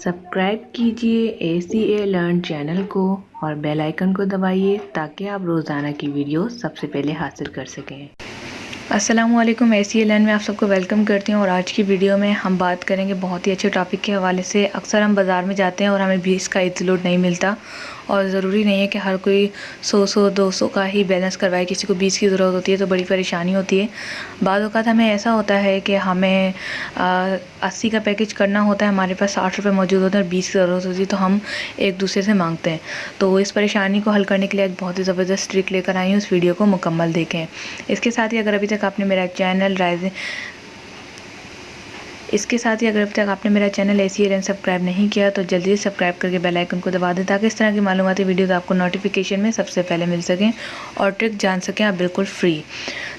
Subscribe कीजिए ACA learn channel को और बेल आइकन को दबाइए ताकि आप रोज़ाना की वीडियो सबसे पहले हासिल कर सकें। अस्सलामुअलैकुम, ACA लर्न में आप सबको वेलकम करती हूँ। और आज की वीडियो में हम बात करेंगे बहुत ही अच्छे टॉपिक के हवाले से। अक्सर हम बाज़ार में जाते हैं और हमें 20 का ईज़ी लोड नहीं मिलता, और ज़रूरी नहीं है कि हर कोई 100-200 का ही बैलेंस करवाए। किसी को 20 की ज़रूरत होती है तो बड़ी परेशानी होती है। बाद वक़्त हमें ऐसा होता है कि हमें 80 का पैकेज करना होता है, हमारे पास 60 रुपये मौजूद होते हैं और 20 की ज़रूरत होती है, तो हम एक दूसरे से मांगते हैं। तो इस परेशानी को हल करने के लिए एक बहुत ही ज़बरदस्त ट्रिक लेकर आई हूँ। इस वीडियो को मुकम्मल देखें। इसके साथ ही अगर अभी तक आपने मेरा चैनल ACA लर्न सब्सक्राइब नहीं किया तो जल्दी से सब्सक्राइब करके बेल आइकन को दबा दें ताकि इस तरह की मालूमाती वीडियोस आपको नोटिफिकेशन में सबसे पहले मिल सकें और ट्रिक जान सकें आप बिल्कुल फ्री।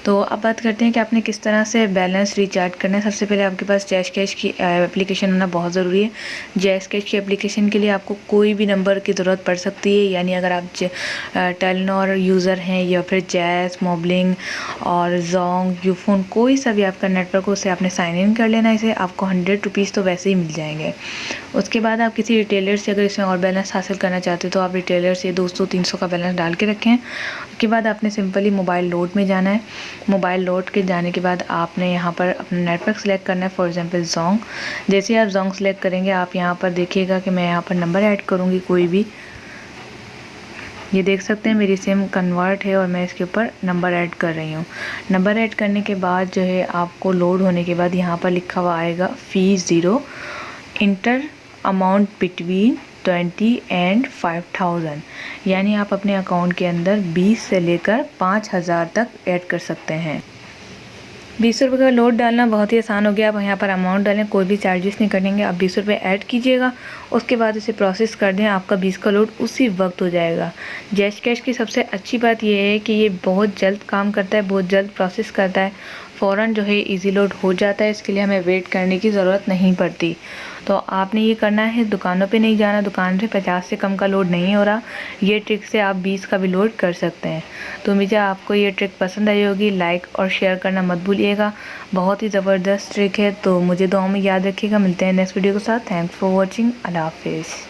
तो अब बात करते हैं कि आपने किस तरह से बैलेंस रिचार्ज करना है। सबसे पहले आपके पास जैश कैश की एप्लीकेशन होना बहुत ज़रूरी है। जैश कैश की एप्लीकेशन के लिए आपको कोई भी नंबर की ज़रूरत पड़ सकती है, यानी अगर आप टेलीनॉर यूज़र हैं या फिर जैस, मोबलिंग और जोंग, यूफोन, कोई सा भी आपका नेटवर्क हो, उससे आपने साइन इन कर लेना। इसे आपको 100 रुपीज़ तो वैसे ही मिल जाएंगे। उसके बाद आप किसी रिटेलर से अगर इसमें और बैलेंस हासिल करना चाहते हो तो आप रिटेलर से 200-300 का बैलेंस डाल के रखें। उसके बाद आपने सिंपली मोबाइल लोड में जाना है। मोबाइल लोड के जाने के बाद आपने यहाँ पर अपना नेटवर्क सेलेक्ट करना है, फॉर एग्जांपल जोंग। जैसे आप जोंग सेलेक्ट करेंगे आप यहाँ पर देखिएगा कि मैं यहाँ पर नंबर ऐड करूँगी कोई भी। ये देख सकते हैं मेरी सिम कन्वर्ट है और मैं इसके ऊपर नंबर ऐड कर रही हूँ। नंबर ऐड करने के बाद जो है आपको लोड होने के बाद यहाँ पर लिखा हुआ आएगा fees 0, inter amount between 20 and 5000, यानी आप अपने अकाउंट के अंदर 20 से लेकर 5000 तक ऐड कर सकते हैं। 20 रुपये का लोड डालना बहुत ही आसान हो गया। आप यहाँ पर अमाउंट डालें, कोई भी चार्जेस नहीं कटेंगे। आप 20 रुपये ऐड कीजिएगा, उसके बाद इसे प्रोसेस कर दें, आपका 20 का लोड उसी वक्त हो जाएगा। जैश कैश की सबसे अच्छी बात यह है कि ये बहुत जल्द काम करता है, बहुत जल्द प्रोसेस करता है, फ़ौरन जो है इजी लोड हो जाता है। इसके लिए हमें वेट करने की ज़रूरत नहीं पड़ती। तो आपने ये करना है, दुकानों पे नहीं जाना, दुकान से 50 से कम का लोड नहीं हो रहा। ये ट्रिक से आप 20 का भी लोड कर सकते हैं। तो मुझे आपको ये ट्रिक पसंद आई होगी, लाइक और शेयर करना मत भूलिएगा। बहुत ही ज़बरदस्त ट्रिक है, तो मुझे दुआ में याद रखिएगा। मिलते हैं नेक्स्ट वीडियो के साथ। Thanks for watching. अल्लाह हाफिज़।